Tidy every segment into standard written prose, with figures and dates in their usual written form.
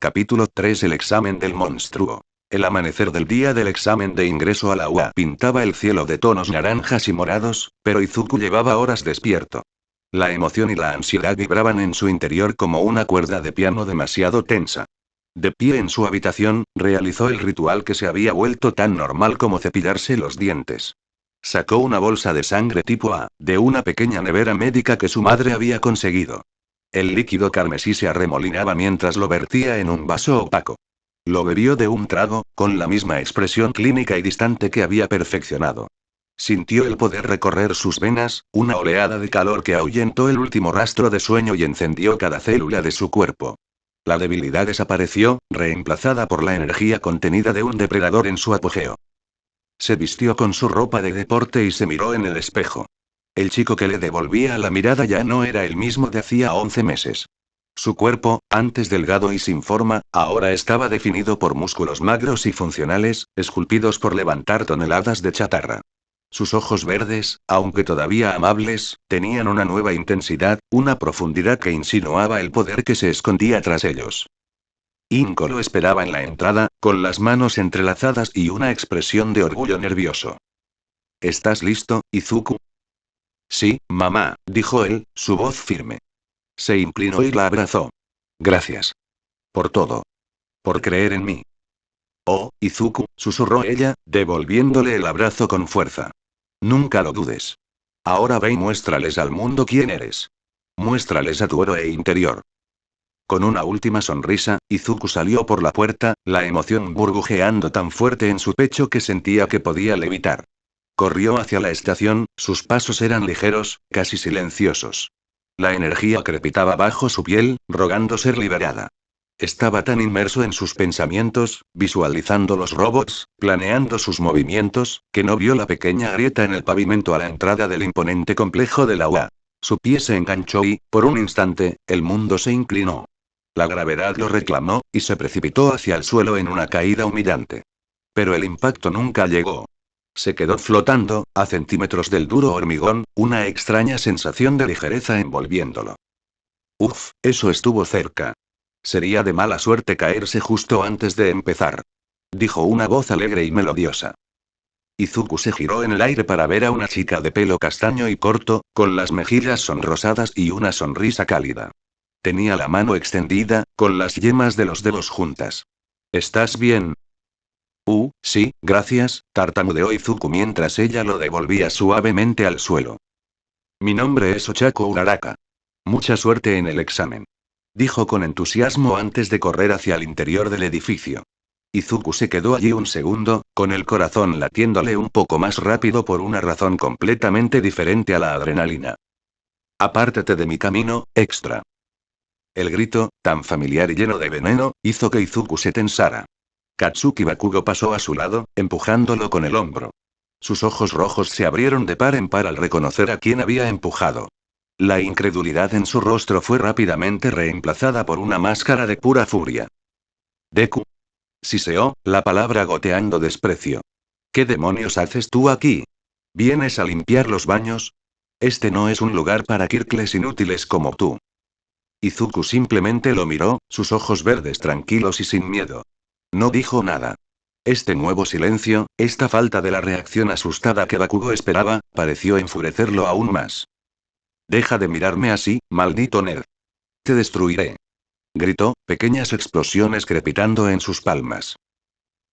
Capítulo 3. El examen del monstruo. El amanecer del día del examen de ingreso a la UA pintaba el cielo de tonos naranjas y morados, pero Izuku llevaba horas despierto. La emoción y la ansiedad vibraban en su interior como una cuerda de piano demasiado tensa. De pie en su habitación, realizó el ritual que se había vuelto tan normal como cepillarse los dientes. Sacó una bolsa de sangre tipo A, de una pequeña nevera médica que su madre había conseguido. El líquido carmesí se arremolinaba mientras lo vertía en un vaso opaco. Lo bebió de un trago, con la misma expresión clínica y distante que había perfeccionado. Sintió el poder recorrer sus venas, una oleada de calor que ahuyentó el último rastro de sueño y encendió cada célula de su cuerpo. La debilidad desapareció, reemplazada por la energía contenida de un depredador en su apogeo. Se vistió con su ropa de deporte y se miró en el espejo. El chico que le devolvía la mirada ya no era el mismo de hacía 11 meses. Su cuerpo, antes delgado y sin forma, ahora estaba definido por músculos magros y funcionales, esculpidos por levantar toneladas de chatarra. Sus ojos verdes, aunque todavía amables, tenían una nueva intensidad, una profundidad que insinuaba el poder que se escondía tras ellos. Inko lo esperaba en la entrada, con las manos entrelazadas y una expresión de orgullo nervioso. ¿Estás listo, Izuku? Sí, mamá, dijo él, su voz firme. Se inclinó y la abrazó. Gracias. Por todo. Por creer en mí. Oh, Izuku, susurró ella, devolviéndole el abrazo con fuerza. Nunca lo dudes. Ahora ve y muéstrales al mundo quién eres. Muéstrales a tu héroe interior. Con una última sonrisa, Izuku salió por la puerta, la emoción burbujeando tan fuerte en su pecho que sentía que podía levitar. Corrió hacia la estación, sus pasos eran ligeros, casi silenciosos. La energía crepitaba bajo su piel, rogando ser liberada. Estaba tan inmerso en sus pensamientos, visualizando los robots, planeando sus movimientos, que no vio la pequeña grieta en el pavimento a la entrada del imponente complejo de la UA. Su pie se enganchó y, por un instante, el mundo se inclinó. La gravedad lo reclamó, y se precipitó hacia el suelo en una caída humillante. Pero el impacto nunca llegó. Se quedó flotando, a centímetros del duro hormigón, una extraña sensación de ligereza envolviéndolo. Uf, eso estuvo cerca. Sería de mala suerte caerse justo antes de empezar. Dijo una voz alegre y melodiosa. Izuku se giró en el aire para ver a una chica de pelo castaño y corto, con las mejillas sonrosadas y una sonrisa cálida. Tenía la mano extendida, con las yemas de los dedos juntas. ¿Estás bien? Sí, gracias, tartamudeó Izuku mientras ella lo devolvía suavemente al suelo. Mi nombre es Ochako Uraraka. Mucha suerte en el examen. Dijo con entusiasmo antes de correr hacia el interior del edificio. Izuku se quedó allí un segundo, con el corazón latiéndole un poco más rápido por una razón completamente diferente a la adrenalina. Apártate de mi camino, extra. El grito, tan familiar y lleno de veneno, hizo que Izuku se tensara. Katsuki Bakugo pasó a su lado, empujándolo con el hombro. Sus ojos rojos se abrieron de par en par al reconocer a quién había empujado. La incredulidad en su rostro fue rápidamente reemplazada por una máscara de pura furia. Deku. Siseó, la palabra goteando desprecio. ¿Qué demonios haces tú aquí? ¿Vienes a limpiar los baños? Este no es un lugar para kirkles inútiles como tú. Izuku simplemente lo miró, sus ojos verdes tranquilos y sin miedo. No dijo nada. Este nuevo silencio, esta falta de la reacción asustada que Bakugo esperaba, pareció enfurecerlo aún más. Deja de mirarme así, maldito nerd. Te destruiré. Gritó, pequeñas explosiones crepitando en sus palmas.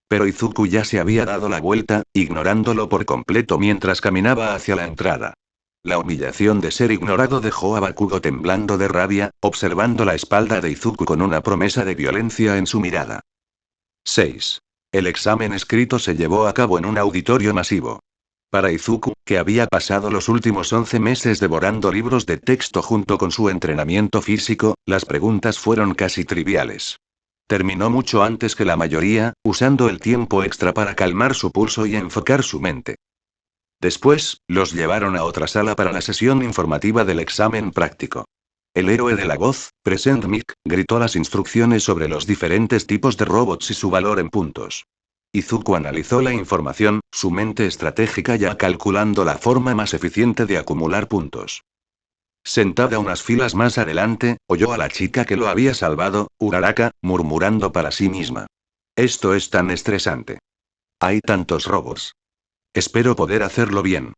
Pero Izuku ya se había dado la vuelta, ignorándolo por completo mientras caminaba hacia la entrada. La humillación de ser ignorado dejó a Bakugo temblando de rabia, observando la espalda de Izuku con una promesa de violencia en su mirada. 6. El examen escrito se llevó a cabo en un auditorio masivo. Para Izuku, que había pasado los últimos 11 meses devorando libros de texto junto con su entrenamiento físico, las preguntas fueron casi triviales. Terminó mucho antes que la mayoría, usando el tiempo extra para calmar su pulso y enfocar su mente. Después, los llevaron a otra sala para la sesión informativa del examen práctico. El héroe de la voz, Present Mic, gritó las instrucciones sobre los diferentes tipos de robots y su valor en puntos. Izuku analizó la información, su mente estratégica ya calculando la forma más eficiente de acumular puntos. Sentada unas filas más adelante, oyó a la chica que lo había salvado, Uraraka, murmurando para sí misma. Esto es tan estresante. Hay tantos robots. Espero poder hacerlo bien.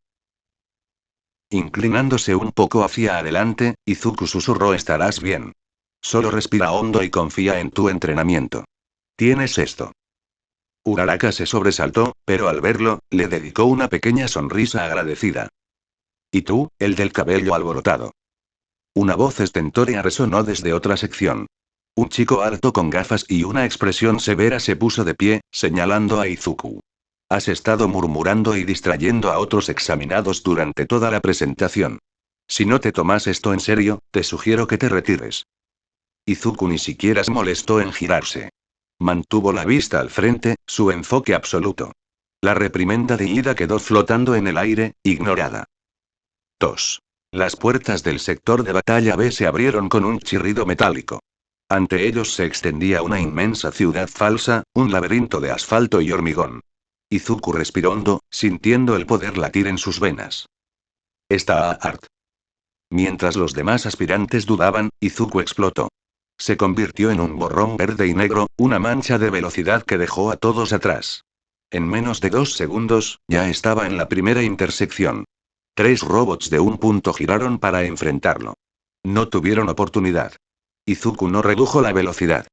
Inclinándose un poco hacia adelante, Izuku susurró: estarás bien. Solo respira hondo y confía en tu entrenamiento. Tienes esto. Uraraka se sobresaltó, pero al verlo, le dedicó una pequeña sonrisa agradecida. ¿Y tú, el del cabello alborotado? Una voz estentórea resonó desde otra sección. Un chico alto con gafas y una expresión severa se puso de pie, señalando a Izuku. Has estado murmurando y distrayendo a otros examinados durante toda la presentación. Si no te tomas esto en serio, te sugiero que te retires. Izuku ni siquiera se molestó en girarse. Mantuvo la vista al frente, su enfoque absoluto. La reprimenda de Ida quedó flotando en el aire, ignorada. Tos. Las puertas del sector de batalla B se abrieron con un chirrido metálico. Ante ellos se extendía una inmensa ciudad falsa, un laberinto de asfalto y hormigón. Izuku respiró hondo, sintiendo el poder latir en sus venas. Está Art. Mientras los demás aspirantes dudaban, Izuku explotó. Se convirtió en un borrón verde y negro, una mancha de velocidad que dejó a todos atrás. En menos de 2 segundos, ya estaba en la primera intersección. 3 robots de un punto giraron para enfrentarlo. No tuvieron oportunidad. Izuku no redujo la velocidad.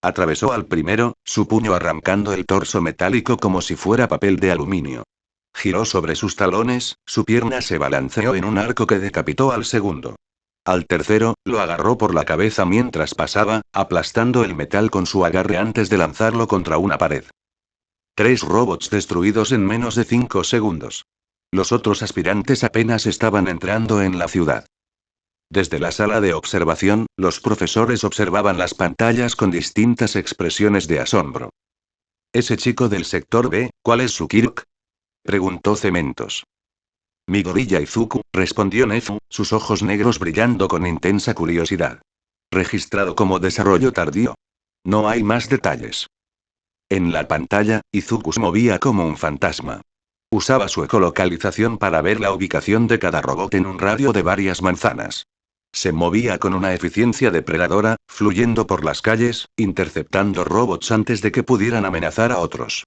Atravesó al primero, su puño arrancando el torso metálico como si fuera papel de aluminio. Giró sobre sus talones, su pierna se balanceó en un arco que decapitó al segundo. Al tercero, lo agarró por la cabeza mientras pasaba, aplastando el metal con su agarre antes de lanzarlo contra una pared. 3 robots destruidos en menos de 5 segundos. Los otros aspirantes apenas estaban entrando en la ciudad. Desde la sala de observación, los profesores observaban las pantallas con distintas expresiones de asombro. ¿Ese chico del sector B, cuál es su Kirk?, preguntó Cementos. Midoriya Izuku, respondió Nezu, sus ojos negros brillando con intensa curiosidad. Registrado como desarrollo tardío. No hay más detalles. En la pantalla, Izuku se movía como un fantasma. Usaba su ecolocalización para ver la ubicación de cada robot en un radio de varias manzanas. Se movía con una eficiencia depredadora, fluyendo por las calles, interceptando robots antes de que pudieran amenazar a otros.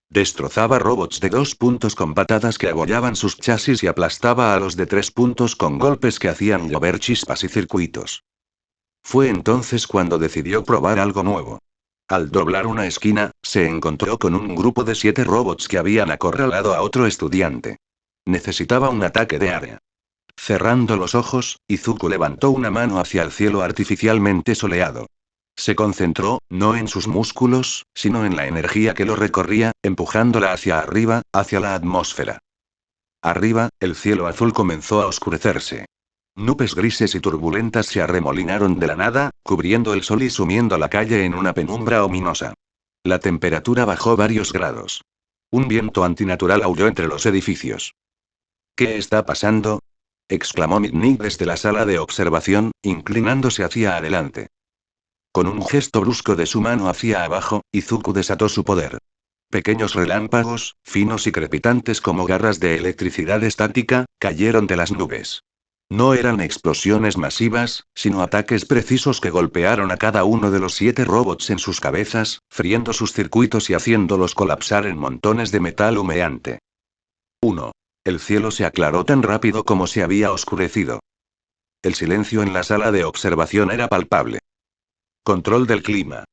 Destrozaba robots de 2 puntos con patadas que abollaban sus chasis y aplastaba a los de 3 puntos con golpes que hacían llover chispas y circuitos. Fue entonces cuando decidió probar algo nuevo. Al doblar una esquina, se encontró con un grupo de 7 robots que habían acorralado a otro estudiante. Necesitaba un ataque de área. Cerrando los ojos, Izuku levantó una mano hacia el cielo artificialmente soleado. Se concentró, no en sus músculos, sino en la energía que lo recorría, empujándola hacia arriba, hacia la atmósfera. Arriba, el cielo azul comenzó a oscurecerse. Nubes grises y turbulentas se arremolinaron de la nada, cubriendo el sol y sumiendo la calle en una penumbra ominosa. La temperatura bajó varios grados. Un viento antinatural aulló entre los edificios. ¿Qué está pasando?, exclamó Midnight desde la sala de observación, inclinándose hacia adelante. Con un gesto brusco de su mano hacia abajo, Izuku desató su poder. Pequeños relámpagos, finos y crepitantes como garras de electricidad estática, cayeron de las nubes. No eran explosiones masivas, sino ataques precisos que golpearon a cada uno de los 7 robots en sus cabezas, friendo sus circuitos y haciéndolos colapsar en montones de metal humeante. 1. El cielo se aclaró tan rápido como se había oscurecido. El silencio en la sala de observación era palpable. Control del clima.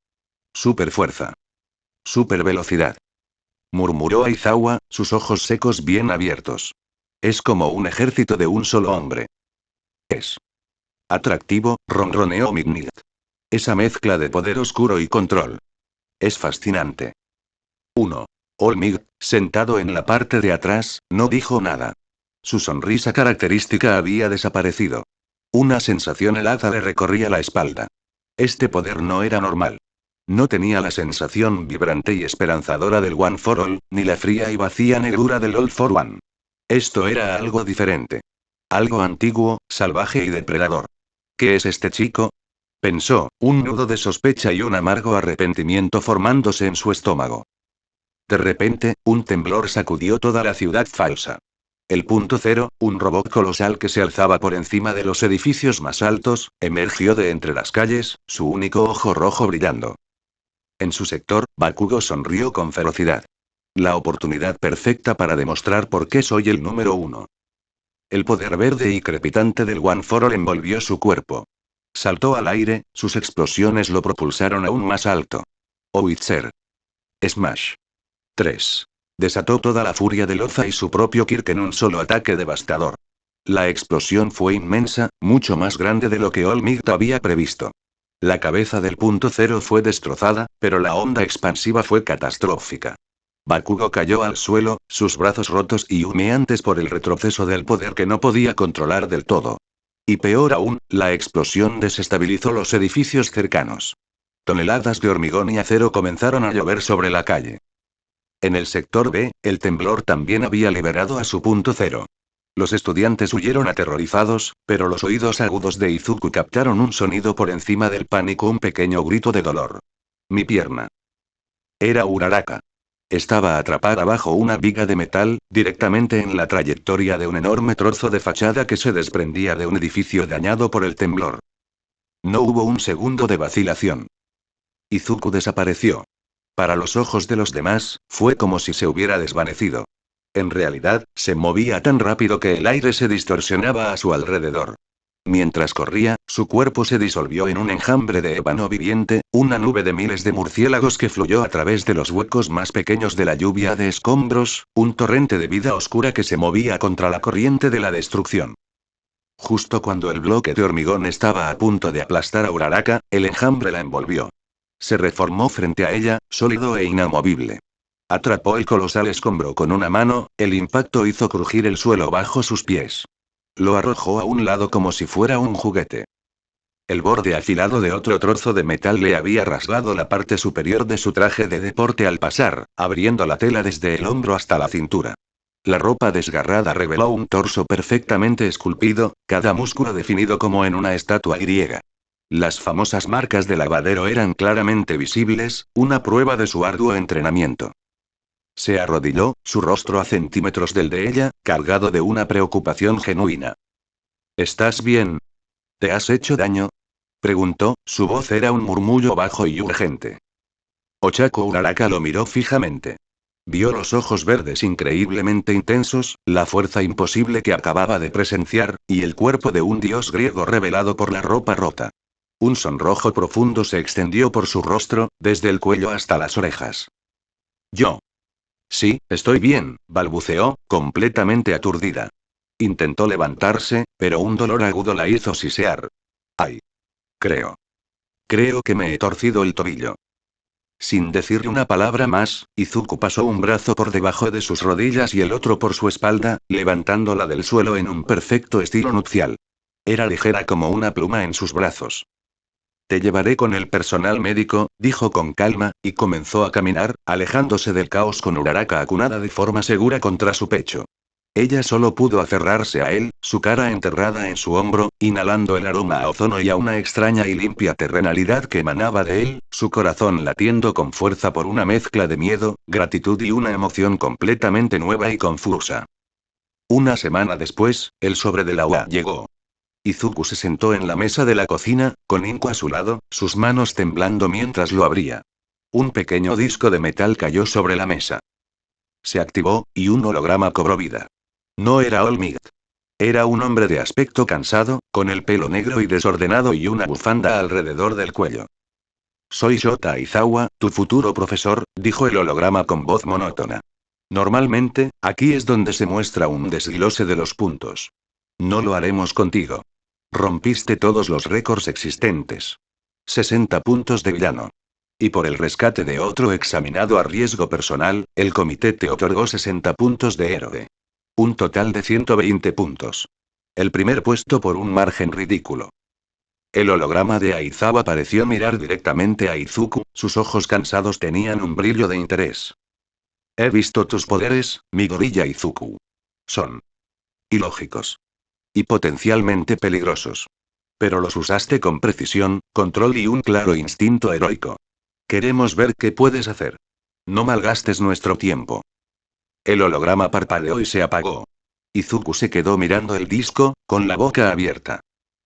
Superfuerza. Supervelocidad. Murmuró Aizawa, sus ojos secos bien abiertos. Es como un ejército de un solo hombre. Es atractivo, ronroneó Midnight. Esa mezcla de poder oscuro y control. Es fascinante. 1. Olmig, sentado en la parte de atrás, no dijo nada. Su sonrisa característica había desaparecido. Una sensación helada le recorría la espalda. Este poder no era normal. No tenía la sensación vibrante y esperanzadora del One for All, ni la fría y vacía negrura del All for One. Esto era algo diferente. Algo antiguo, salvaje y depredador. ¿Qué es este chico?, pensó, un nudo de sospecha y un amargo arrepentimiento formándose en su estómago. De repente, un temblor sacudió toda la ciudad falsa. El punto cero, un robot colosal que se alzaba por encima de los edificios más altos, emergió de entre las calles, su único ojo rojo brillando. En su sector, Bakugo sonrió con ferocidad. La oportunidad perfecta para demostrar por qué soy el número uno. El poder verde y crepitante del One for All envolvió su cuerpo. Saltó al aire, sus explosiones lo propulsaron aún más alto. Howitzer. Smash. 3. Desató toda la furia de Loza y su propio Kirk en un solo ataque devastador. La explosión fue inmensa, mucho más grande de lo que All Might había previsto. La cabeza del punto cero fue destrozada, pero la onda expansiva fue catastrófica. Bakugo cayó al suelo, sus brazos rotos y humeantes por el retroceso del poder que no podía controlar del todo. Y peor aún, la explosión desestabilizó los edificios cercanos. Toneladas de hormigón y acero comenzaron a llover sobre la calle. En el sector B, el temblor también había liberado a su punto cero. Los estudiantes huyeron aterrorizados, pero los oídos agudos de Izuku captaron un sonido por encima del pánico, un pequeño grito de dolor. Mi pierna. Era Uraraka. Estaba atrapada bajo una viga de metal, directamente en la trayectoria de un enorme trozo de fachada que se desprendía de un edificio dañado por el temblor. No hubo un segundo de vacilación. Izuku desapareció. Para los ojos de los demás, fue como si se hubiera desvanecido. En realidad, se movía tan rápido que el aire se distorsionaba a su alrededor. Mientras corría, su cuerpo se disolvió en un enjambre de ébano viviente, una nube de miles de murciélagos que fluyó a través de los huecos más pequeños de la lluvia de escombros, un torrente de vida oscura que se movía contra la corriente de la destrucción. Justo cuando el bloque de hormigón estaba a punto de aplastar a Uraraka, el enjambre la envolvió. Se reformó frente a ella, sólido e inamovible. Atrapó el colosal escombro con una mano, el impacto hizo crujir el suelo bajo sus pies. Lo arrojó a un lado como si fuera un juguete. El borde afilado de otro trozo de metal le había rasgado la parte superior de su traje de deporte al pasar, abriendo la tela desde el hombro hasta la cintura. La ropa desgarrada reveló un torso perfectamente esculpido, cada músculo definido como en una estatua griega. Las famosas marcas de lavadero eran claramente visibles, una prueba de su arduo entrenamiento. Se arrodilló, su rostro a centímetros del de ella, cargado de una preocupación genuina. ¿Estás bien? ¿Te has hecho daño? Preguntó, su voz era un murmullo bajo y urgente. Ochako Uraraka lo miró fijamente. Vio los ojos verdes increíblemente intensos, la fuerza imposible que acababa de presenciar, y el cuerpo de un dios griego revelado por la ropa rota. Un sonrojo profundo se extendió por su rostro, desde el cuello hasta las orejas. Yo. Sí, estoy bien, balbuceó, completamente aturdida. Intentó levantarse, pero un dolor agudo la hizo sisear. ¡Ay! Creo que me he torcido el tobillo. Sin decirle una palabra más, Izuku pasó un brazo por debajo de sus rodillas y el otro por su espalda, levantándola del suelo en un perfecto estilo nupcial. Era ligera como una pluma en sus brazos. Te llevaré con el personal médico, dijo con calma, y comenzó a caminar, alejándose del caos con Uraraka acunada de forma segura contra su pecho. Ella solo pudo aferrarse a él, su cara enterrada en su hombro, inhalando el aroma a ozono y a una extraña y limpia terrenalidad que emanaba de él, su corazón latiendo con fuerza por una mezcla de miedo, gratitud y una emoción completamente nueva y confusa. Una semana después, el sobre de la UA llegó. Izuku se sentó en la mesa de la cocina, con Inku a su lado, sus manos temblando mientras lo abría. Un pequeño disco de metal cayó sobre la mesa. Se activó, y un holograma cobró vida. No era All Might. Era un hombre de aspecto cansado, con el pelo negro y desordenado y una bufanda alrededor del cuello. Soy Shota Aizawa, tu futuro profesor, dijo el holograma con voz monótona. Normalmente, aquí es donde se muestra un desglose de los puntos. No lo haremos contigo. Rompiste todos los récords existentes. 60 puntos de villano. Y por el rescate de otro examinado a riesgo personal, el comité te otorgó 60 puntos de héroe. Un total de 120 puntos. El primer puesto por un margen ridículo. El holograma de Aizawa pareció mirar directamente a Izuku, sus ojos cansados tenían un brillo de interés. He visto tus poderes, mi gorilla Izuku. Son ilógicos. Y potencialmente peligrosos. Pero los usaste con precisión, control y un claro instinto heroico. Queremos ver qué puedes hacer. No malgastes nuestro tiempo. El holograma parpadeó y se apagó. Izuku se quedó mirando el disco, con la boca abierta.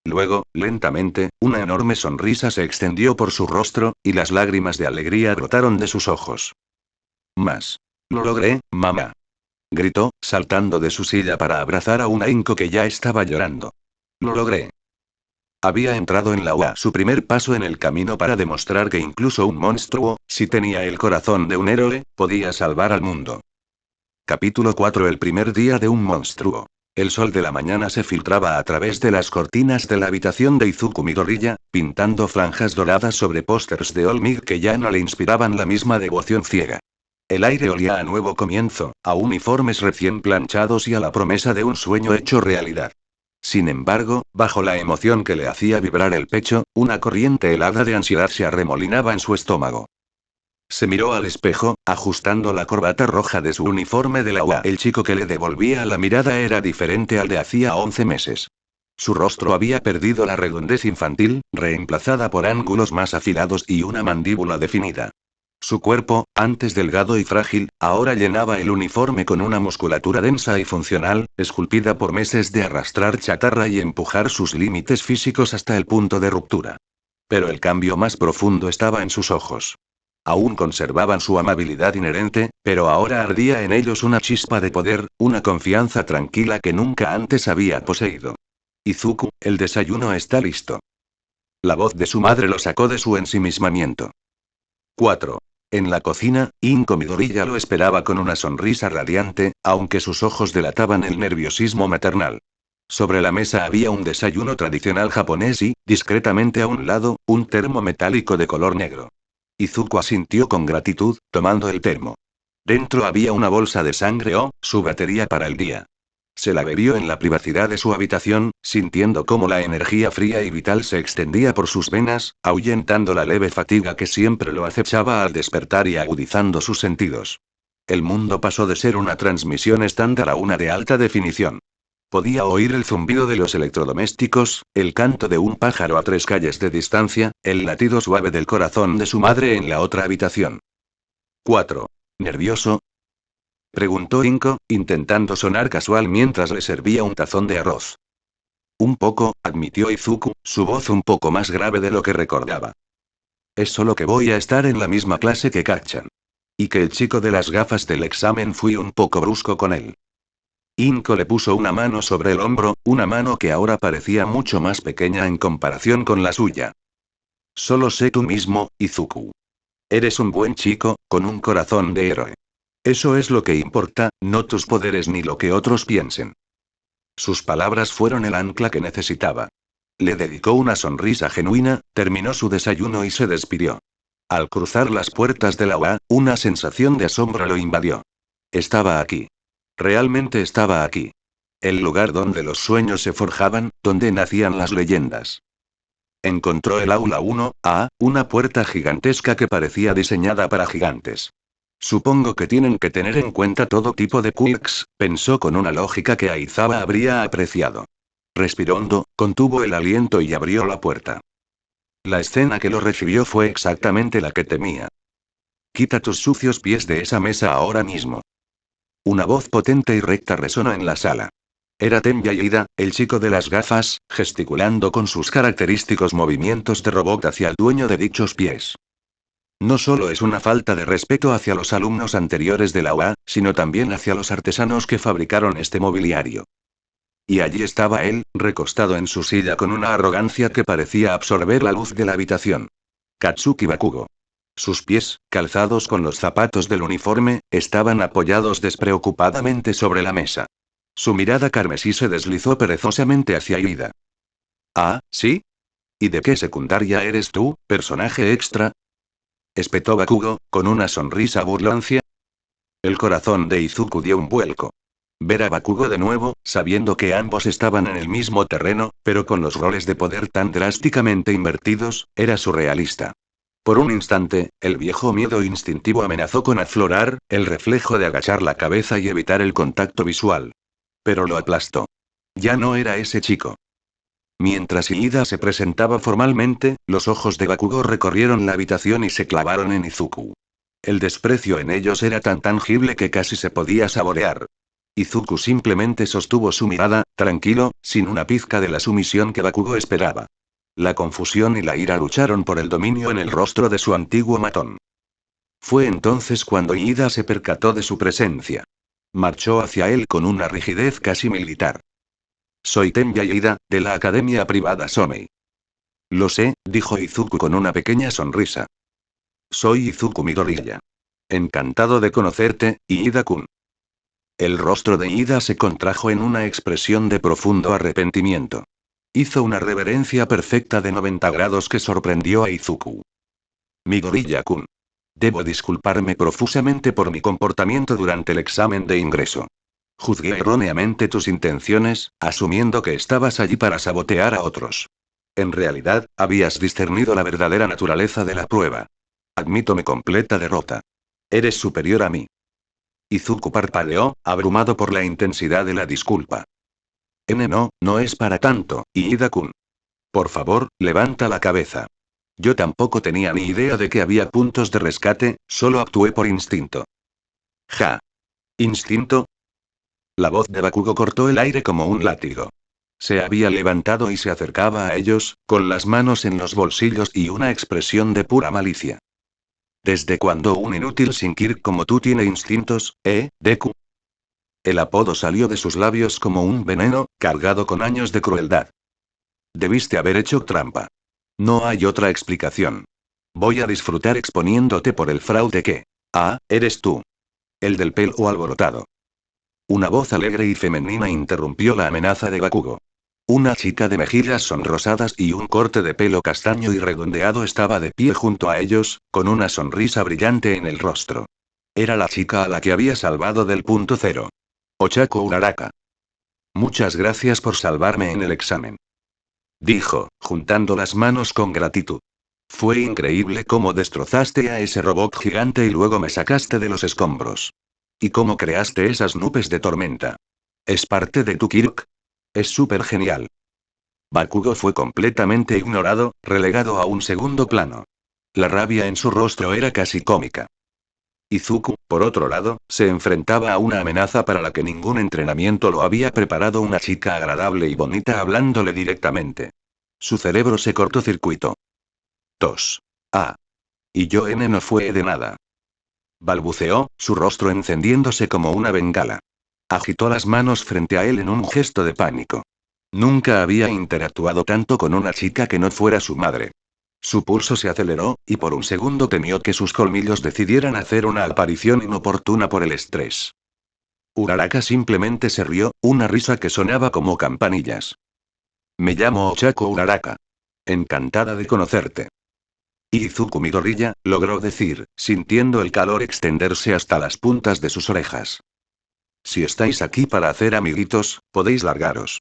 Luego, lentamente, una enorme sonrisa se extendió por su rostro, y las lágrimas de alegría brotaron de sus ojos. Más. Lo logré, mamá. Gritó, saltando de su silla para abrazar a una Inko que ya estaba llorando. Lo logré. Había entrado en la UA su primer paso en el camino para demostrar que incluso un monstruo, si tenía el corazón de un héroe, podía salvar al mundo. Capítulo 4. El primer día de un monstruo. El sol de la mañana se filtraba a través de las cortinas de la habitación de Izuku Midoriya, pintando franjas doradas sobre pósters de All Might que ya no le inspiraban la misma devoción ciega. El aire olía a nuevo comienzo, a uniformes recién planchados y a la promesa de un sueño hecho realidad. Sin embargo, bajo la emoción que le hacía vibrar el pecho, una corriente helada de ansiedad se arremolinaba en su estómago. Se miró al espejo, ajustando la corbata roja de su uniforme de la UA. El chico que le devolvía la mirada era diferente al de hacía 11 meses. Su rostro había perdido la redondez infantil, reemplazada por ángulos más afilados y una mandíbula definida. Su cuerpo, antes delgado y frágil, ahora llenaba el uniforme con una musculatura densa y funcional, esculpida por meses de arrastrar chatarra y empujar sus límites físicos hasta el punto de ruptura. Pero el cambio más profundo estaba en sus ojos. Aún conservaban su amabilidad inherente, pero ahora ardía en ellos una chispa de poder, una confianza tranquila que nunca antes había poseído. Izuku, el desayuno está listo. La voz de su madre lo sacó de su ensimismamiento. 4. En la cocina, Inko Midoriya lo esperaba con una sonrisa radiante, aunque sus ojos delataban el nerviosismo maternal. Sobre la mesa había un desayuno tradicional japonés y, discretamente a un lado, un termo metálico de color negro. Izuku asintió con gratitud, tomando el termo. Dentro había una bolsa de sangre o, su batería para el día. Se la bebió en la privacidad de su habitación, sintiendo cómo la energía fría y vital se extendía por sus venas, ahuyentando la leve fatiga que siempre lo acechaba al despertar y agudizando sus sentidos. El mundo pasó de ser una transmisión estándar a una de alta definición. Podía oír el zumbido de los electrodomésticos, el canto de un pájaro a 3 calles de distancia, el latido suave del corazón de su madre en la otra habitación. 4. ¿Nervioso?, preguntó Inko, intentando sonar casual mientras le servía un tazón de arroz. Un poco, admitió Izuku, su voz un poco más grave de lo que recordaba. Es solo que voy a estar en la misma clase que Kacchan. Y que el chico de las gafas del examen fui un poco brusco con él. Inko le puso una mano sobre el hombro, una mano que ahora parecía mucho más pequeña en comparación con la suya. Solo sé tú mismo, Izuku. Eres un buen chico, con un corazón de héroe. Eso es lo que importa, no tus poderes ni lo que otros piensen. Sus palabras fueron el ancla que necesitaba. Le dedicó una sonrisa genuina, terminó su desayuno y se despidió. Al cruzar las puertas de la UA, una sensación de asombro lo invadió. Estaba aquí. Realmente estaba aquí. El lugar donde los sueños se forjaban, donde nacían las leyendas. Encontró el aula 1A, una puerta gigantesca que parecía diseñada para gigantes. Supongo que tienen que tener en cuenta todo tipo de quirks, pensó con una lógica que Aizawa habría apreciado. Respiró hondo, contuvo el aliento y abrió la puerta. La escena que lo recibió fue exactamente la que temía. Quita tus sucios pies de esa mesa ahora mismo. Una voz potente y recta resonó en la sala. Era Ten Yaida, el chico de las gafas, gesticulando con sus característicos movimientos de robot hacia el dueño de dichos pies. No solo es una falta de respeto hacia los alumnos anteriores de la UA, sino también hacia los artesanos que fabricaron este mobiliario. Y allí estaba él, recostado en su silla con una arrogancia que parecía absorber la luz de la habitación. Katsuki Bakugo. Sus pies, calzados con los zapatos del uniforme, estaban apoyados despreocupadamente sobre la mesa. Su mirada carmesí se deslizó perezosamente hacia Ida. «Ah, ¿sí? ¿Y de qué secundaria eres tú, personaje extra?», espetó Bakugo, con una sonrisa burlancia. El corazón de Izuku dio un vuelco. Ver a Bakugo de nuevo, sabiendo que ambos estaban en el mismo terreno, pero con los roles de poder tan drásticamente invertidos, era surrealista. Por un instante, el viejo miedo instintivo amenazó con aflorar, el reflejo de agachar la cabeza y evitar el contacto visual. Pero lo aplastó. Ya no era ese chico. Mientras Ida se presentaba formalmente, los ojos de Bakugo recorrieron la habitación y se clavaron en Izuku. El desprecio en ellos era tan tangible que casi se podía saborear. Izuku simplemente sostuvo su mirada, tranquilo, sin una pizca de la sumisión que Bakugo esperaba. La confusión y la ira lucharon por el dominio en el rostro de su antiguo matón. Fue entonces cuando Iida se percató de su presencia. Marchó hacia él con una rigidez casi militar. Soy Tenya Iida, de la academia privada Somei. Lo sé, dijo Izuku con una pequeña sonrisa. Soy Izuku Midoriya. Encantado de conocerte, Iida-kun. El rostro de Iida se contrajo en una expresión de profundo arrepentimiento. Hizo una reverencia perfecta de 90 grados que sorprendió a Izuku. Midoriya-kun. Debo disculparme profusamente por mi comportamiento durante el examen de ingreso. Juzgué erróneamente tus intenciones, asumiendo que estabas allí para sabotear a otros. En realidad, habías discernido la verdadera naturaleza de la prueba. Admito mi completa derrota. Eres superior a mí. Izuku parpadeó, abrumado por la intensidad de la disculpa. No es para tanto, Iida-kun. Por favor, levanta la cabeza. Yo tampoco tenía ni idea de que había puntos de rescate, solo actué por instinto. Ja. ¿Instinto? La voz de Bakugo cortó el aire como un látigo. Se había levantado y se acercaba a ellos, con las manos en los bolsillos y una expresión de pura malicia. ¿Desde cuándo un inútil sin Kirk como tú tiene instintos, Deku? El apodo salió de sus labios como un veneno, cargado con años de crueldad. Debiste haber hecho trampa. No hay otra explicación. Voy a disfrutar exponiéndote por el fraude que... eres tú. El del pelo alborotado. Una voz alegre y femenina interrumpió la amenaza de Bakugo. Una chica de mejillas sonrosadas y un corte de pelo castaño y redondeado estaba de pie junto a ellos, con una sonrisa brillante en el rostro. Era la chica a la que había salvado del punto cero. Ochako Uraraka. Muchas gracias por salvarme en el examen. Dijo, juntando las manos con gratitud. Fue increíble cómo destrozaste a ese robot gigante y luego me sacaste de los escombros. ¿Y cómo creaste esas nubes de tormenta? ¿Es parte de tu Kirk? Es súper genial. Bakugo fue completamente ignorado, relegado a un segundo plano. La rabia en su rostro era casi cómica. Izuku, por otro lado, se enfrentaba a una amenaza para la que ningún entrenamiento lo había preparado, una chica agradable y bonita hablándole directamente. Su cerebro se cortocircuitó. Tos. Y yo no fue de nada. Balbuceó, su rostro encendiéndose como una bengala. Agitó las manos frente a él en un gesto de pánico. Nunca había interactuado tanto con una chica que no fuera su madre. Su pulso se aceleró, y por un segundo temió que sus colmillos decidieran hacer una aparición inoportuna por el estrés. Uraraka simplemente se rió, una risa que sonaba como campanillas. Me llamo Ochako Uraraka. Encantada de conocerte. Izuku Midoriya, logró decir, sintiendo el calor extenderse hasta las puntas de sus orejas. Si estáis aquí para hacer amiguitos, podéis largaros.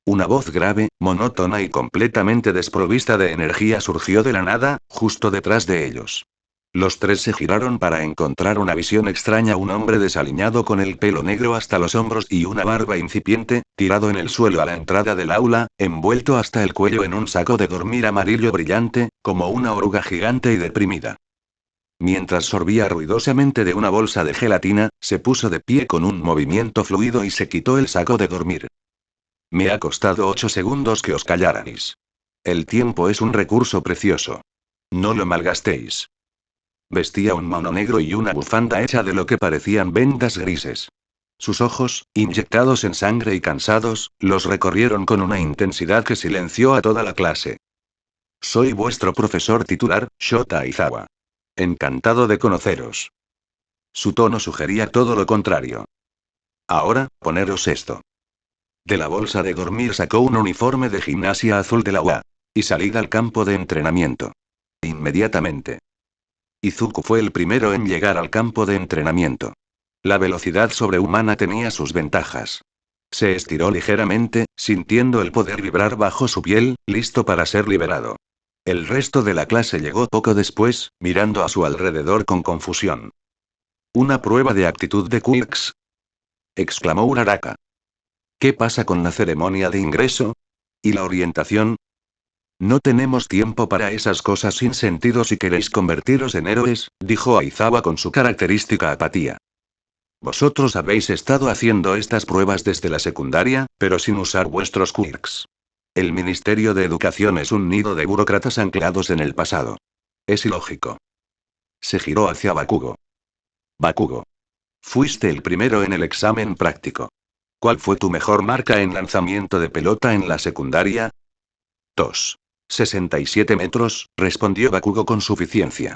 Una voz grave, monótona y completamente desprovista de energía surgió de la nada, justo detrás de ellos. Los tres se giraron para encontrar una visión extraña: un hombre desaliñado con el pelo negro hasta los hombros y una barba incipiente, tirado en el suelo a la entrada del aula, envuelto hasta el cuello en un saco de dormir amarillo brillante, como una oruga gigante y deprimida. Mientras sorbía ruidosamente de una bolsa de gelatina, se puso de pie con un movimiento fluido y se quitó el saco de dormir. Me ha costado 8 segundos que os callarais. El tiempo es un recurso precioso. No lo malgastéis. Vestía un mono negro y una bufanda hecha de lo que parecían vendas grises. Sus ojos, inyectados en sangre y cansados, los recorrieron con una intensidad que silenció a toda la clase. Soy vuestro profesor titular, Shota Aizawa. Encantado de conoceros. Su tono sugería todo lo contrario. Ahora, poneros esto. De la bolsa de dormir sacó un uniforme de gimnasia azul de la UA. Y salid al campo de entrenamiento. Inmediatamente. Izuku fue el primero en llegar al campo de entrenamiento. La velocidad sobrehumana tenía sus ventajas. Se estiró ligeramente, sintiendo el poder vibrar bajo su piel, listo para ser liberado. El resto de la clase llegó poco después, mirando a su alrededor con confusión. ¿Una prueba de actitud de Quirks?, exclamó Uraraka. ¿Qué pasa con la ceremonia de ingreso? ¿Y la orientación? No tenemos tiempo para esas cosas sin sentido si queréis convertiros en héroes, dijo Aizawa con su característica apatía. Vosotros habéis estado haciendo estas pruebas desde la secundaria, pero sin usar vuestros quirks. El Ministerio de Educación es un nido de burócratas anclados en el pasado. Es ilógico. Se giró hacia Bakugo. Bakugo. Fuiste el primero en el examen práctico. ¿Cuál fue tu mejor marca en lanzamiento de pelota en la secundaria? 2. 67 metros, respondió Bakugo con suficiencia.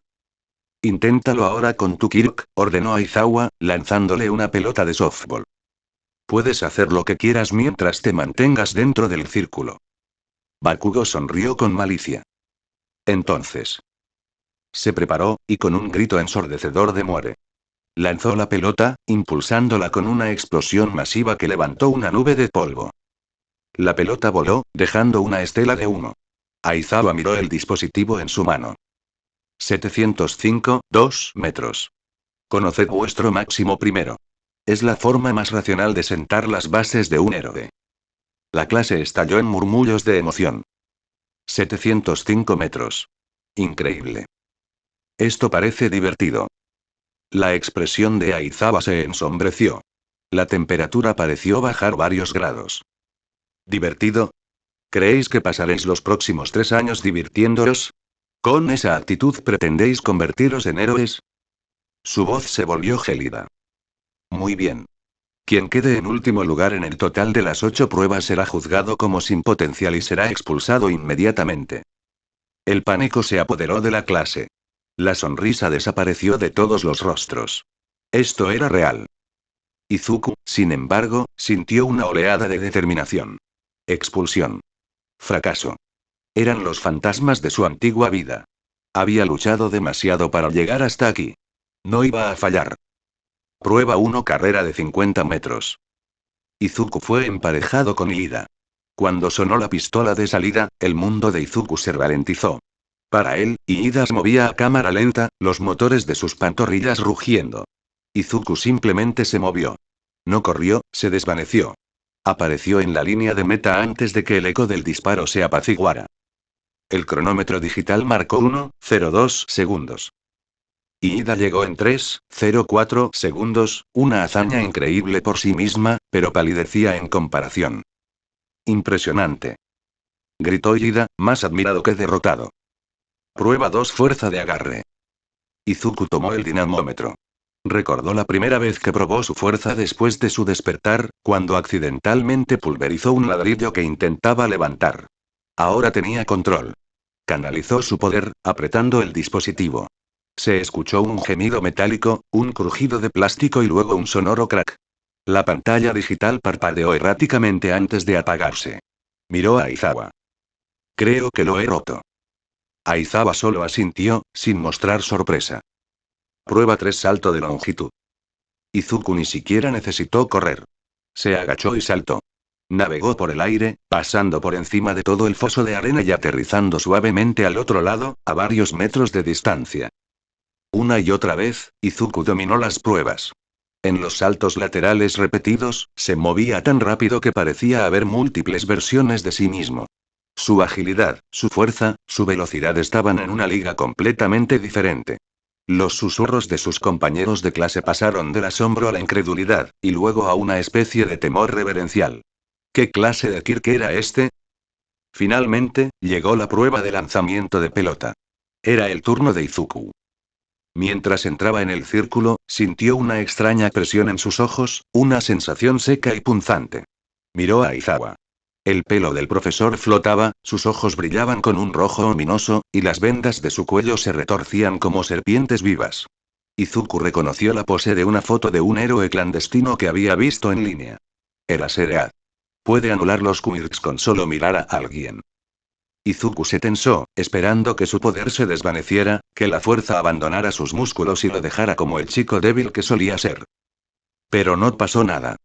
Inténtalo ahora con tu Kirk, ordenó Aizawa, lanzándole una pelota de softball. Puedes hacer lo que quieras mientras te mantengas dentro del círculo. Bakugo sonrió con malicia. Entonces. Se preparó, y con un grito ensordecedor de muere. Lanzó la pelota, impulsándola con una explosión masiva que levantó una nube de polvo. La pelota voló, dejando una estela de humo. Aizawa miró el dispositivo en su mano. 705, 2 metros. Conoced vuestro máximo primero. Es la forma más racional de sentar las bases de un héroe. La clase estalló en murmullos de emoción. 705 metros. Increíble. Esto parece divertido. La expresión de Aizawa se ensombreció. La temperatura pareció bajar varios grados. ¿Divertido? ¿Creéis que pasaréis los próximos 3 años divirtiéndoos? ¿Con esa actitud pretendéis convertiros en héroes? Su voz se volvió gélida. Muy bien. Quien quede en último lugar en el total de las 8 pruebas será juzgado como sin potencial y será expulsado inmediatamente. El pánico se apoderó de la clase. La sonrisa desapareció de todos los rostros. Esto era real. Izuku, sin embargo, sintió una oleada de determinación. Expulsión. Fracaso. Eran los fantasmas de su antigua vida. Había luchado demasiado para llegar hasta aquí. No iba a fallar. Prueba 1, carrera de 50 metros. Izuku fue emparejado con Iida. Cuando sonó la pistola de salida, el mundo de Izuku se ralentizó. Para él, Iida se movía a cámara lenta, los motores de sus pantorrillas rugiendo. Izuku simplemente se movió. No corrió, se desvaneció. Apareció en la línea de meta antes de que el eco del disparo se apaciguara. El cronómetro digital marcó 1:02 segundos. Iida llegó en 3:04 segundos, una hazaña increíble por sí misma, pero palidecía en comparación. Impresionante. Gritó Iida, más admirado que derrotado. Prueba 2, fuerza de agarre. Izuku tomó el dinamómetro. Recordó la primera vez que probó su fuerza después de su despertar, cuando accidentalmente pulverizó un ladrillo que intentaba levantar. Ahora tenía control. Canalizó su poder, apretando el dispositivo. Se escuchó un gemido metálico, un crujido de plástico y luego un sonoro crack. La pantalla digital parpadeó erráticamente antes de apagarse. Miró a Aizawa. Creo que lo he roto. Aizawa solo asintió, sin mostrar sorpresa. Prueba 3, salto de longitud. Izuku ni siquiera necesitó correr. Se agachó y saltó. Navegó por el aire, pasando por encima de todo el foso de arena y aterrizando suavemente al otro lado, a varios metros de distancia. Una y otra vez, Izuku dominó las pruebas. En los saltos laterales repetidos, se movía tan rápido que parecía haber múltiples versiones de sí mismo. Su agilidad, su fuerza, su velocidad estaban en una liga completamente diferente. Los susurros de sus compañeros de clase pasaron del asombro a la incredulidad, y luego a una especie de temor reverencial. ¿Qué clase de Kirk era este? Finalmente, llegó la prueba de lanzamiento de pelota. Era el turno de Izuku. Mientras entraba en el círculo, sintió una extraña presión en sus ojos, una sensación seca y punzante. Miró a Aizawa. El pelo del profesor flotaba, sus ojos brillaban con un rojo ominoso, y las vendas de su cuello se retorcían como serpientes vivas. Izuku reconoció la pose de una foto de un héroe clandestino que había visto en línea. Era Seread. Puede anular los quirks con solo mirar a alguien. Izuku se tensó, esperando que su poder se desvaneciera, que la fuerza abandonara sus músculos y lo dejara como el chico débil que solía ser. Pero no pasó nada.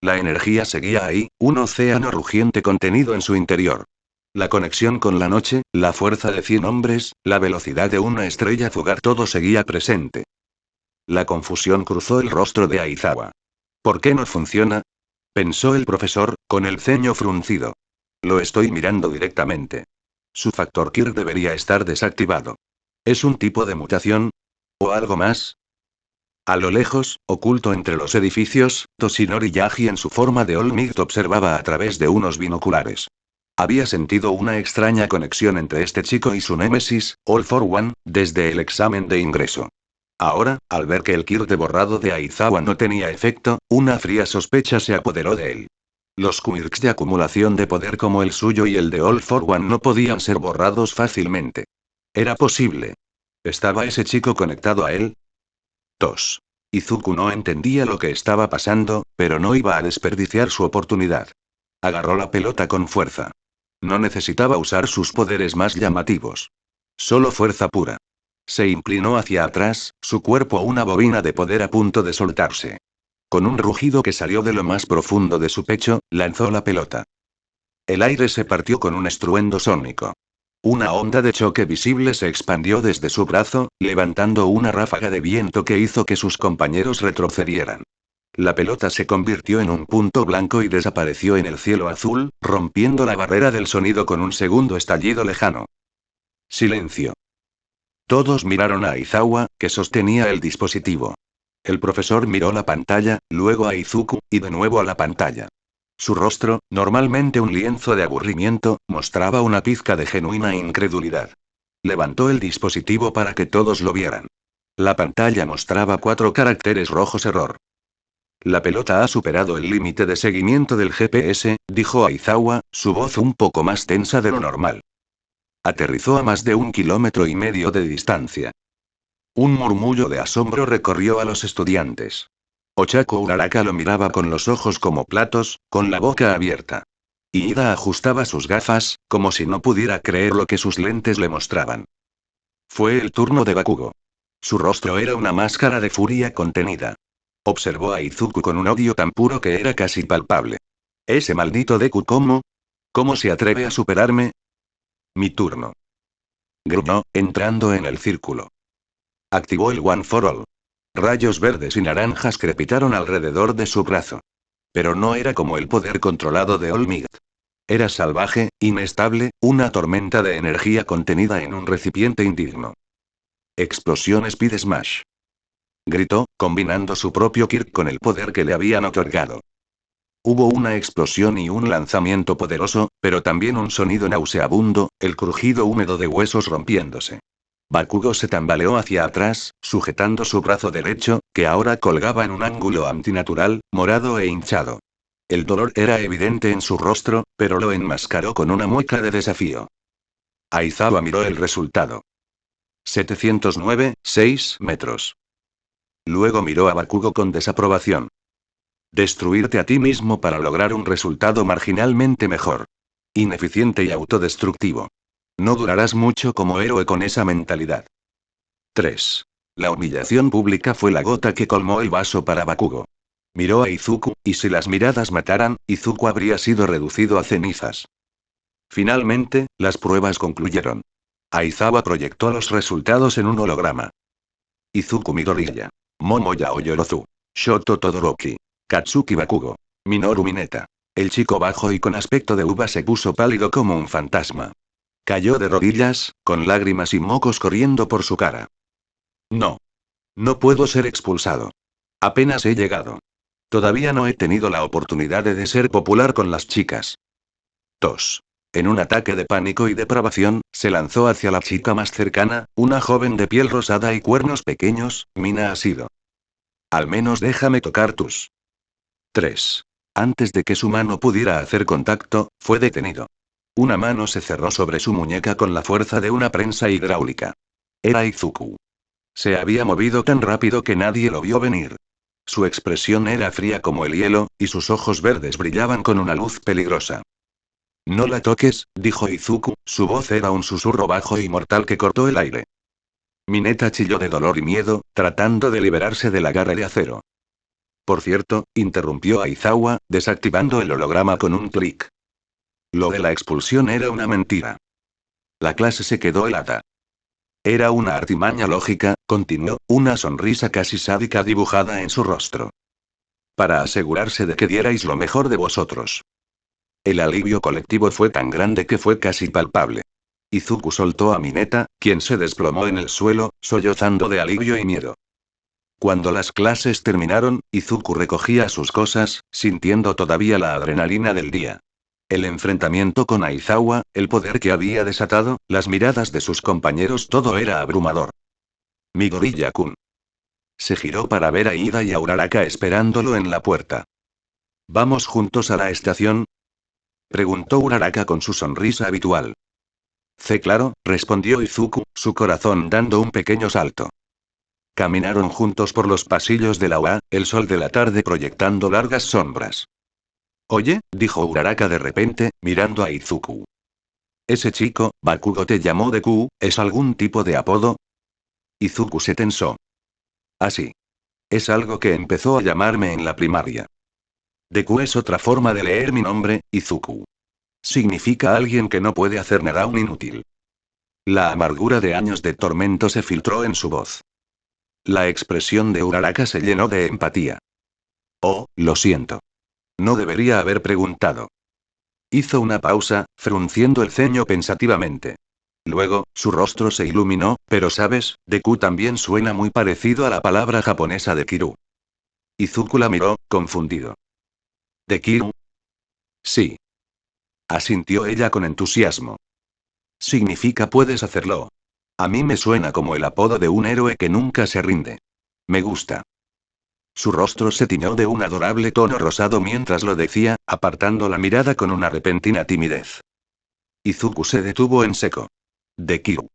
La energía seguía ahí, un océano rugiente contenido en su interior. La conexión con la noche, la fuerza de 100 hombres, la velocidad de una estrella fugaz, todo seguía presente. La confusión cruzó el rostro de Aizawa. ¿Por qué no funciona? Pensó el profesor, con el ceño fruncido. Lo estoy mirando directamente. Su factor Kirk debería estar desactivado. ¿Es un tipo de mutación? ¿O algo más? A lo lejos, oculto entre los edificios, Toshinori Yagi en su forma de All Might observaba a través de unos binoculares. Había sentido una extraña conexión entre este chico y su némesis, All for One, desde el examen de ingreso. Ahora, al ver que el Kirte borrado de Aizawa no tenía efecto, una fría sospecha se apoderó de él. Los quirks de acumulación de poder como el suyo y el de All for One no podían ser borrados fácilmente. Era posible. ¿Estaba ese chico conectado a él? Tos. Izuku no entendía lo que estaba pasando, pero no iba a desperdiciar su oportunidad. Agarró la pelota con fuerza. No necesitaba usar sus poderes más llamativos. Solo fuerza pura. Se inclinó hacia atrás, su cuerpo una bobina de poder a punto de soltarse. Con un rugido que salió de lo más profundo de su pecho, lanzó la pelota. El aire se partió con un estruendo sónico. Una onda de choque visible se expandió desde su brazo, levantando una ráfaga de viento que hizo que sus compañeros retrocedieran. La pelota se convirtió en un punto blanco y desapareció en el cielo azul, rompiendo la barrera del sonido con un segundo estallido lejano. Silencio. Todos miraron a Aizawa, que sostenía el dispositivo. El profesor miró la pantalla, luego a Izuku, y de nuevo a la pantalla. Su rostro, normalmente un lienzo de aburrimiento, mostraba una pizca de genuina incredulidad. Levantó el dispositivo para que todos lo vieran. La pantalla mostraba 4 caracteres rojos error. La pelota ha superado el límite de seguimiento del GPS, dijo Aizawa, su voz un poco más tensa de lo normal. Aterrizó a más de 1,5 kilómetros de distancia. Un murmullo de asombro recorrió a los estudiantes. Ochako Uraraka lo miraba con los ojos como platos, con la boca abierta. Ida ajustaba sus gafas, como si no pudiera creer lo que sus lentes le mostraban. Fue el turno de Bakugo. Su rostro era una máscara de furia contenida. Observó a Izuku con un odio tan puro que era casi palpable. ¿Ese maldito Deku cómo? ¿Cómo se atreve a superarme? Mi turno. Gruñó, entrando en el círculo. Activó el One for All. Rayos verdes y naranjas crepitaron alrededor de su brazo. Pero no era como el poder controlado de All Might. Era salvaje, inestable, una tormenta de energía contenida en un recipiente indigno. Explosión Speed Smash. Gritó, combinando su propio Kirk con el poder que le habían otorgado. Hubo una explosión y un lanzamiento poderoso, pero también un sonido nauseabundo, el crujido húmedo de huesos rompiéndose. Bakugo se tambaleó hacia atrás, sujetando su brazo derecho, que ahora colgaba en un ángulo antinatural, morado e hinchado. El dolor era evidente en su rostro, pero lo enmascaró con una mueca de desafío. Aizawa miró el resultado. 709, 6 metros. Luego miró a Bakugo con desaprobación. Destruirte a ti mismo para lograr un resultado marginalmente mejor. Ineficiente y autodestructivo. No durarás mucho como héroe con esa mentalidad. 3. La humillación pública fue la gota que colmó el vaso para Bakugo. Miró a Izuku, y si las miradas mataran, Izuku habría sido reducido a cenizas. Finalmente, las pruebas concluyeron. Aizawa proyectó los resultados en un holograma. Izuku Midoriya. Momo Yaoyorozu. Shoto Todoroki. Katsuki Bakugo. Minoru Mineta. El chico bajo y con aspecto de uva se puso pálido como un fantasma. Cayó de rodillas, con lágrimas y mocos corriendo por su cara. No. No puedo ser expulsado. Apenas he llegado. Todavía no he tenido la oportunidad de ser popular con las chicas. Tos. En un ataque de pánico y depravación, se lanzó hacia la chica más cercana, una joven de piel rosada y cuernos pequeños. Mina ha sido. Al menos déjame tocar tus. 3. Antes de que su mano pudiera hacer contacto, fue detenido. Una mano se cerró sobre su muñeca con la fuerza de una prensa hidráulica. Era Izuku. Se había movido tan rápido que nadie lo vio venir. Su expresión era fría como el hielo, y sus ojos verdes brillaban con una luz peligrosa. No la toques, dijo Izuku, su voz era un susurro bajo y mortal que cortó el aire. Mineta chilló de dolor y miedo, tratando de liberarse del agarre de acero. Por cierto, interrumpió Aizawa, desactivando el holograma con un clic. Lo de la expulsión era una mentira. La clase se quedó helada. Era una artimaña lógica, continuó, una sonrisa casi sádica dibujada en su rostro. Para asegurarse de que dierais lo mejor de vosotros. El alivio colectivo fue tan grande que fue casi palpable. Izuku soltó a Mineta, quien se desplomó en el suelo, sollozando de alivio y miedo. Cuando las clases terminaron, Izuku recogía sus cosas, sintiendo todavía la adrenalina del día. El enfrentamiento con Aizawa, el poder que había desatado, las miradas de sus compañeros, todo era abrumador. Midoriya-kun. Se giró para ver a Ida y a Uraraka esperándolo en la puerta. ¿Vamos juntos a la estación?, preguntó Uraraka con su sonrisa habitual. Claro, respondió Izuku, su corazón dando un pequeño salto. Caminaron juntos por los pasillos de la UA, el sol de la tarde proyectando largas sombras. Oye, dijo Uraraka de repente, mirando a Izuku. Ese chico, Bakugo te llamó Deku, ¿es algún tipo de apodo? Izuku se tensó. Así. Es algo que empezó a llamarme en la primaria. Deku es otra forma de leer mi nombre, Izuku. Significa alguien que no puede hacer nada, un inútil. La amargura de años de tormento se filtró en su voz. La expresión de Uraraka se llenó de empatía. Oh, lo siento. No debería haber preguntado. Hizo una pausa, frunciendo el ceño pensativamente. Luego, su rostro se iluminó, pero sabes, Deku también suena muy parecido a la palabra japonesa de Kiru. Izuku la miró, confundido. ¿De Kiru? Sí. Asintió ella con entusiasmo. Significa puedes hacerlo. A mí me suena como el apodo de un héroe que nunca se rinde. Me gusta. Su rostro se tiñó de un adorable tono rosado mientras lo decía, apartando la mirada con una repentina timidez. Izuku se detuvo en seco. De Kiru.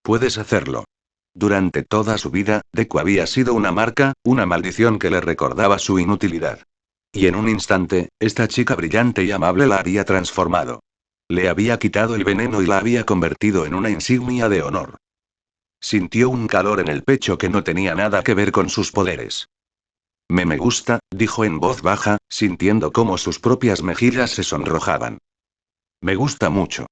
Puedes hacerlo. Durante toda su vida, Deku había sido una marca, una maldición que le recordaba su inutilidad. Y en un instante, esta chica brillante y amable la había transformado. Le había quitado el veneno y la había convertido en una insignia de honor. Sintió un calor en el pecho que no tenía nada que ver con sus poderes. Me gusta, dijo en voz baja, sintiendo cómo sus propias mejillas se sonrojaban. Me gusta mucho.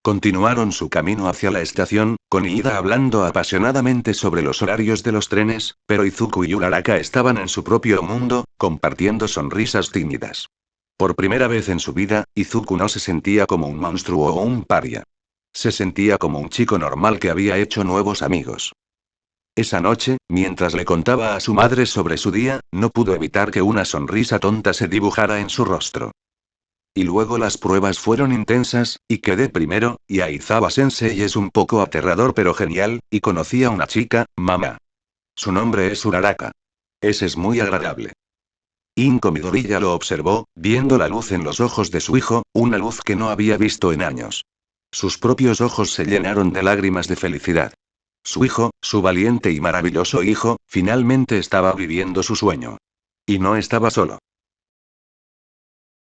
Continuaron su camino hacia la estación, con Ida hablando apasionadamente sobre los horarios de los trenes, pero Izuku y Uraraka estaban en su propio mundo, compartiendo sonrisas tímidas. Por primera vez en su vida, Izuku no se sentía como un monstruo o un paria. Se sentía como un chico normal que había hecho nuevos amigos. Esa noche, mientras le contaba a su madre sobre su día, no pudo evitar que una sonrisa tonta se dibujara en su rostro. Y luego las pruebas fueron intensas, y quedé primero, y Aizawa-sensei es un poco aterrador pero genial, y conocí a una chica, mamá. Su nombre es Uraraka. Es muy agradable. Inko Midoriya lo observó, viendo la luz en los ojos de su hijo, una luz que no había visto en años. Sus propios ojos se llenaron de lágrimas de felicidad. Su hijo, su valiente y maravilloso hijo, finalmente estaba viviendo su sueño. Y no estaba solo.